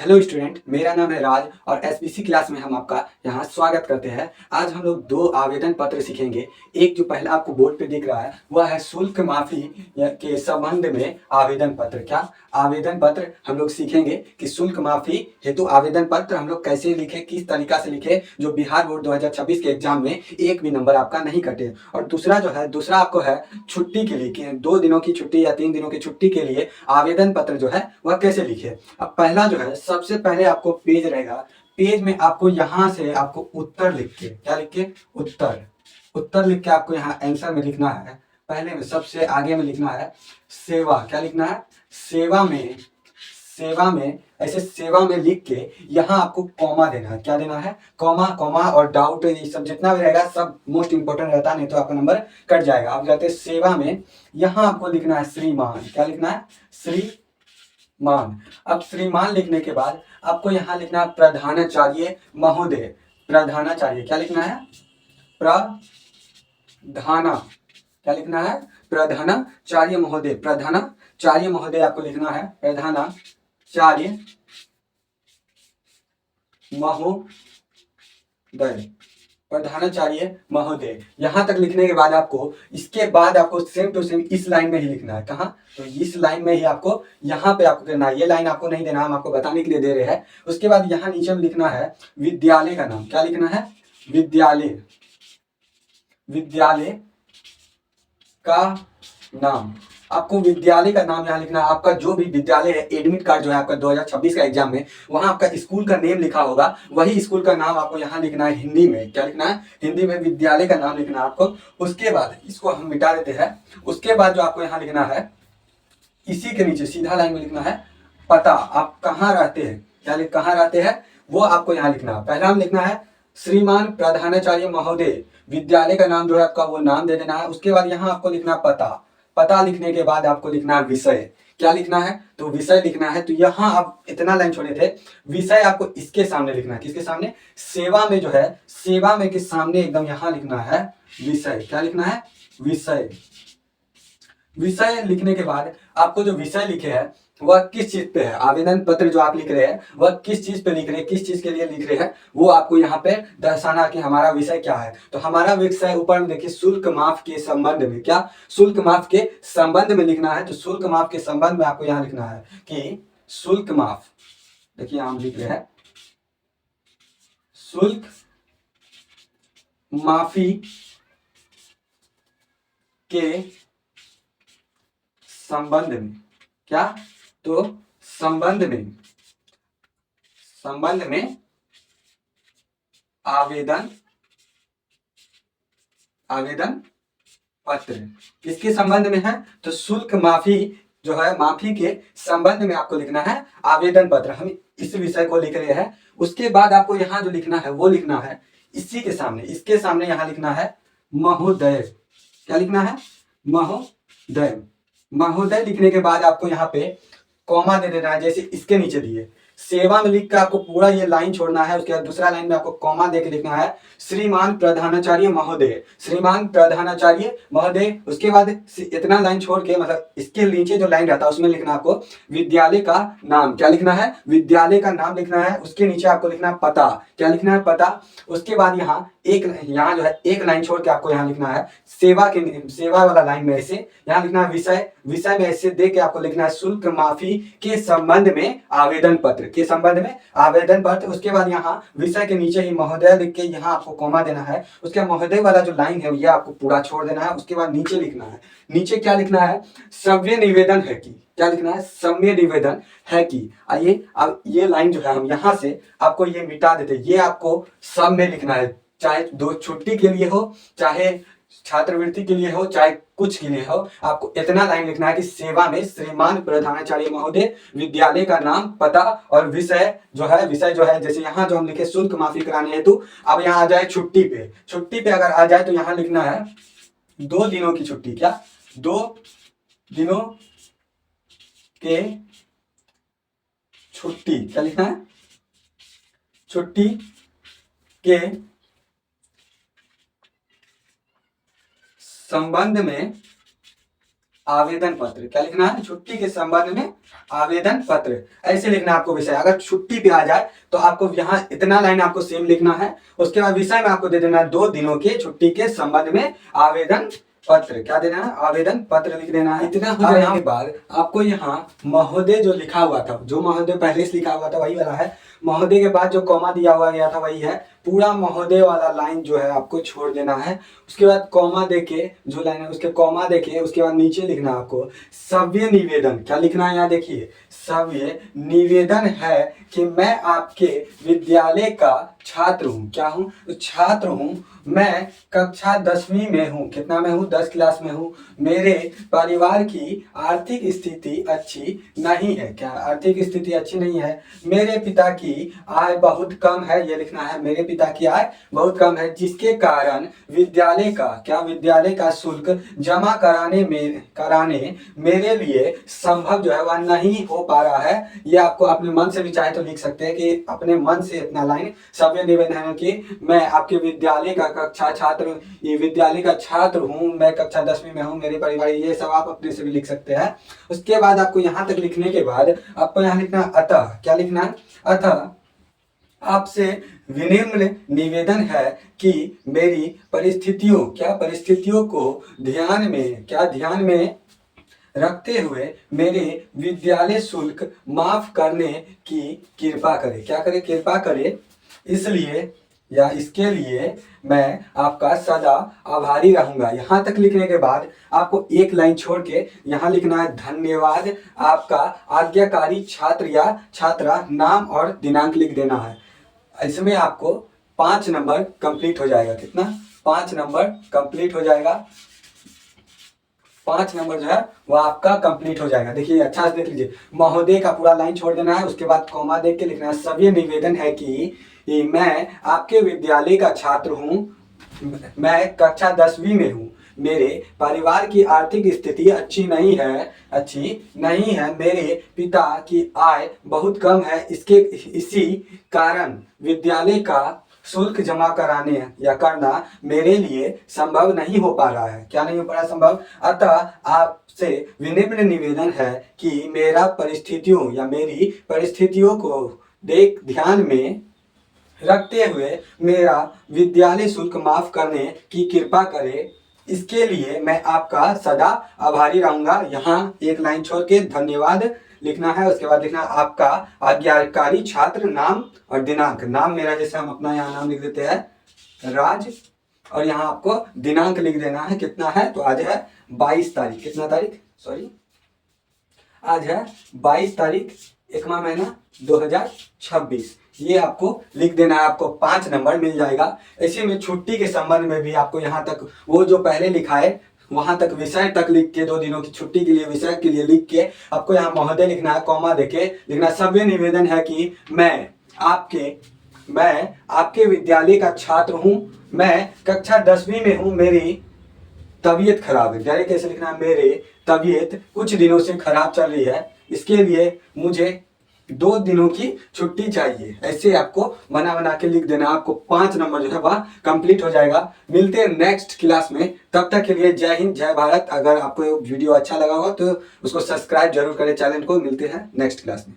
Hello student, मेरा नाम है राज और एसबीसी क्लास में हम आपका यहाँ स्वागत करते हैं। आज हम लोग दो आवेदन पत्र सीखेंगे। एक जो पहला आपको बोर्ड पे दिख रहा है वह है शुल्क माफी के संबंध में आवेदन पत्र। क्या आवेदन पत्र हम लोग सीखेंगे कि शुल्क माफी हेतु आवेदन पत्र हम लोग कैसे लिखे, किस तरीका से लिखे, जो बिहार बोर्ड 2026 के एग्जाम में एक भी नंबर आपका नहीं कटे। और दूसरा आपको है छुट्टी के लिए कि 2 दिनों की छुट्टी या 3 दिनों की छुट्टी के लिए आवेदन पत्र जो है वह कैसे लिखे। अब पहला जो है, सबसे पहले आपको पेज रहेगा। पेज में आपको यहाँ से आपको उत्तर लिख के, क्या लिख के, उत्तर उत्तर लिख के आपको यहाँ आंसर में लिखना है। पहले में सबसे आगे में लिखना है सेवा। क्या लिखना है? सेवा में ऐसे सेवा में लिख के यहाँ आपको कॉमा देना है। क्या देना है? कॉमा। कॉमा और डाउट ये सब जितना भी रहेगा सब मोस्ट इंपोर्टेंट रहता है, नहीं तो आपका नंबर कट जाएगा। आप जाते हैं सेवा में, यहाँ आपको लिखना है श्रीमान। क्या लिखना है? श्रीमान। अब श्रीमान लिखने के बाद आपको यहाँ लिखना है प्रधानाचार्य महोदय। प्रधानाचार्य क्या लिखना है? प्रधाना। क्या लिखना है? प्रधानाचार्य महोदय। प्रधानाचार्य महोदय आपको लिखना है। प्रधानाचार्य महोदय। प्रधानाचार्य महोदय। यहां तक लिखने के बाद आपको, इसके बाद आपको सेम टू सेम इस लाइन में ही लिखना है। कहां? तो इस लाइन में ही आपको, यहाँ पे आपको करना है। ये लाइन आपको नहीं देना, हम आपको बताने के लिए दे रहे हैं। उसके बाद यहाँ नीचे में लिखना है विद्यालय का नाम। क्या लिखना है? विद्यालय। विद्यालय का नाम। आपको विद्यालय का नाम यहाँ लिखना है। आपका जो भी विद्यालय है, एडमिट कार्ड जो है आपका 2026 का एग्जाम में, वहां आपका स्कूल का नेम लिखा होगा, वही स्कूल का नाम आपको यहाँ लिखना है हिंदी में। क्या लिखना है? हिंदी में विद्यालय का नाम लिखना है आपको। उसके बाद इसको हम मिटा देते हैं। उसके बाद जो आपको यहाँ लिखना है, इसी के नीचे सीधा लाइन में लिखना है पता। आप कहाँ रहते हैं, क्या कहाँ रहते हैं वो आपको यहाँ लिखना है। पहला हम लिखना है श्रीमान प्रधानाचार्य महोदय, विद्यालय का नाम जो है आपका वो नाम दे देना है। उसके बाद यहाँ आपको लिखना पता। पता लिखने के बाद आपको लिखना है विषय। क्या लिखना है? तो विषय लिखना है। तो यहाँ आप इतना लाइन छोड़े थे, विषय आपको इसके सामने लिखना है। किसके सामने? सेवा में जो है, सेवा में के सामने एकदम यहाँ लिखना है विषय। क्या लिखना है? विषय। विषय लिखने के बाद आपको जो विषय लिखे हैं वह किस चीज पे है, आवेदन पत्र जो आप लिख रहे हैं वह किस चीज पे लिख रहे हैं, किस चीज के लिए लिख रहे हैं, वो आपको यहाँ पे दर्शाना कि हमारा विषय क्या है। तो हमारा विषय ऊपर में देखिए शुल्क माफ के संबंध में। क्या? शुल्क माफ के संबंध में लिखना है। तो शुल्क माफ के संबंध में आपको यहाँ लिखना है कि शुल्क माफ, देखिए हम लिख रहे हैं शुल्क माफी के संबंध में। क्या? तो संबंध में आवेदन पत्र किसके संबंध में है? तो शुल्क माफी जो है, माफी के संबंध में आपको लिखना है आवेदन पत्र। हम इस विषय को लिख रहे हैं। उसके बाद आपको यहाँ जो लिखना है वो लिखना है इसी के सामने, इसके सामने यहाँ लिखना है महोदय। क्या लिखना है? महोदय। महोदय लिखने के बाद आपको यहाँ पे कॉमा दे देना है, जैसे इसके नीचे दिए। सेवा में लिख कर आपको पूरा ये लाइन छोड़ना है। उसके बाद दूसरा लाइन में आपको कॉमा देके लिखना है श्रीमान प्रधानाचार्य महोदय। श्रीमान प्रधानाचार्य महोदय। उसके बाद इतना लाइन छोड़ के, मतलब इसके नीचे जो लाइन रहता है उसमें लिखना आपको विद्यालय का नाम। क्या लिखना है? विद्यालय का नाम लिखना है। उसके नीचे आपको लिखना है पता। क्या लिखना है? पता। उसके बाद यहाँ जो है एक लाइन छोड़ के आपको यहाँ लिखना है सेवा वाला लाइन में ऐसे यहाँ लिखना है विषय। विषय में ऐसे दे के आपको लिखना है शुल्क माफी के संबंध में आवेदन पत्र, के संबंध में आवेदन पत्र। उसके बाद यहाँ विषय के नीचे ही महोदय लिख के यहाँ आपको कॉमा देना है। उसके महोदय वाला जो लाइन है ये आपको पूरा छोड़ देना है। उसके बाद नीचे लिखना है, नीचे क्या लिखना है? सव्य निवेदन है कि। क्या लिखना है? सव्य निवेदन है कि। आइए अब ये लाइन जो है हम यहाँ से आपको ये मिटा देते। ये आपको सब में लिखना है, चाहे दो छुट्टी के लिए हो, चाहे छात्रवृत्ति के लिए हो, चाहे कुछ के लिए हो। आपको इतना लाइन लिखना है कि सेवा में श्रीमान प्रधानाचार्य महोदय, विद्यालय का नाम, पता और विषय जो है जैसे यहाँ जो हम लिखे शुल्क माफी कराने हेतु। अब यहाँ आ जाए छुट्टी पे। छुट्टी पे अगर आ जाए तो यहाँ लिखना है 2 दिनों की छुट्टी। क्या? 2 दिनों के छुट्टी। क्या लिखना है? छुट्टी के संबंध में आवेदन पत्र। क्या लिखना है? छुट्टी के संबंध में आवेदन पत्र, ऐसे लिखना है आपको विषय। अगर छुट्टी पे आ जाए तो आपको यहाँ इतना लाइन आपको सेम लिखना है। उसके बाद विषय में आपको दे देना है 2 दिनों के छुट्टी के संबंध में आवेदन पत्र। क्या देना है? आवेदन पत्र लिख देना है। इतना हो जाने के बाद आपको यहाँ महोदय जो लिखा हुआ था, जो महोदय पहले से लिखा हुआ था वही वाला है। महोदय के बाद जो कॉमा दिया हुआ गया था वही है। पूरा महोदय वाला लाइन जो है आपको छोड़ देना है। उसके बाद कॉमा देके जो लाइन है उसके कॉमा देके उसके बाद नीचे लिखना है आपको सव्य निवेदन। क्या लिखना है? यहाँ देखिए, सव्य निवेदन है कि मैं आपके विद्यालय का छात्र हूँ। क्या हूँ? तो छात्र हूँ। मैं कक्षा 10वीं में हूँ। कितना में हूँ? 10 क्लास में हूँ। मेरे परिवार की आर्थिक स्थिति अच्छी नहीं है। क्या आर्थिक स्थिति अच्छी नहीं है? मेरे पिता की आय बहुत कम है। ये लिखना है, मेरे पिता की आय बहुत कम है, जिसके कारण विद्यालय का, क्या विद्यालय का शुल्क जमा कराने मेरे लिए संभव जो है वह नहीं हो पा रहा है। ये आपको अपने मन से भी चाहे तो लिख सकते हैं कि अपने मन से इतना लाइन सव्य निवेदन है कि मैं आपके विद्यालय का विद्यालय का छात्र हूँ, मैं कक्षा 10वीं में हूँ, मेरे परिवार, ये सब आप अपने से भी लिख सकते हैं। उसके बाद आपको यहाँ तक लिखने के बाद आपको यहाँ लिखना अतः। क्या लिखना है? अतः आपसे विनम्र निवेदन है कि मेरी परिस्थितियों को ध्यान में रखते हुए मेरे विद्यालय शुल्क माफ करने की कृपा करे। क्या करे? कृपा करे। इसलिए या इसके लिए मैं आपका सदा आभारी रहूंगा। यहाँ तक लिखने के बाद आपको एक लाइन छोड़ के यहाँ लिखना है धन्यवाद आपका आज्ञाकारी छात्र या छात्रा, नाम और दिनांक लिख देना है। इसमें आपको 5 नंबर कंप्लीट हो जाएगा। कितना? 5 नंबर कंप्लीट हो जाएगा। 5 नंबर जो है वो आपका कंप्लीट हो जाएगा। देखिए अच्छा से देख लीजिए, महोदय का पूरा लाइन छोड़ देना है। उसके बाद कॉमा देख के लिखना है सभी निवेदन है कि मैं आपके विद्यालय का छात्र हूँ, मैं कक्षा 10वीं में हूँ, मेरे परिवार की आर्थिक स्थिति अच्छी नहीं है, मेरे पिता की आय बहुत कम है, इसी कारण विद्यालय का शुल्क जमा कराने या करना मेरे लिए संभव नहीं हो पा रहा है। क्या नहीं हो पा रहा संभव? अतः आपसे विनम्र निवेदन है कि मेरी परिस्थितियों को ध्यान में रखते हुए मेरा विद्यालय शुल्क माफ करने की कृपा करे। इसके लिए मैं आपका सदा आभारी रहूंगा। यहाँ एक लाइन छोड़ के धन्यवाद लिखना है। उसके बाद लिखना आपका आज्ञाकारी छात्र, नाम और दिनांक। नाम मेरा जैसे हम अपना यहाँ नाम लिख देते हैं राज, और यहाँ आपको दिनांक लिख देना है। कितना है? तो आज है 22 तारीख। कितना तारीख? सॉरी, आज है 22 तारीख 1वां महीना 2026। ये आपको लिख देना है। आपको 5 नंबर मिल जाएगा। ऐसे में छुट्टी के संबंध में भी आपको यहाँ तक वो जो पहले लिखा है वहां तक विषय तक लिख के 2 दिनों की छुट्टी के लिए विषय के लिए लिख के आपको यहाँ महोदय लिखना है, कॉमा देके लिखना सभ्य निवेदन है कि मैं आपके विद्यालय का छात्र हूँ, मैं कक्षा 10वीं में हूँ, मेरी तबीयत खराब है। डायरेक्ट कैसे लिखना है? मेरे तबीयत कुछ दिनों से खराब चल रही है, इसके लिए मुझे 2 दिनों की छुट्टी चाहिए। ऐसे आपको बना के लिख देना। आपको 5 नंबर जो है वह कंप्लीट हो जाएगा। मिलते हैं नेक्स्ट क्लास में। तब तक के लिए जय हिंद, जय भारत। अगर आपको वीडियो अच्छा लगा हो तो उसको सब्सक्राइब जरूर करें चैनल को। मिलते हैं नेक्स्ट क्लास में।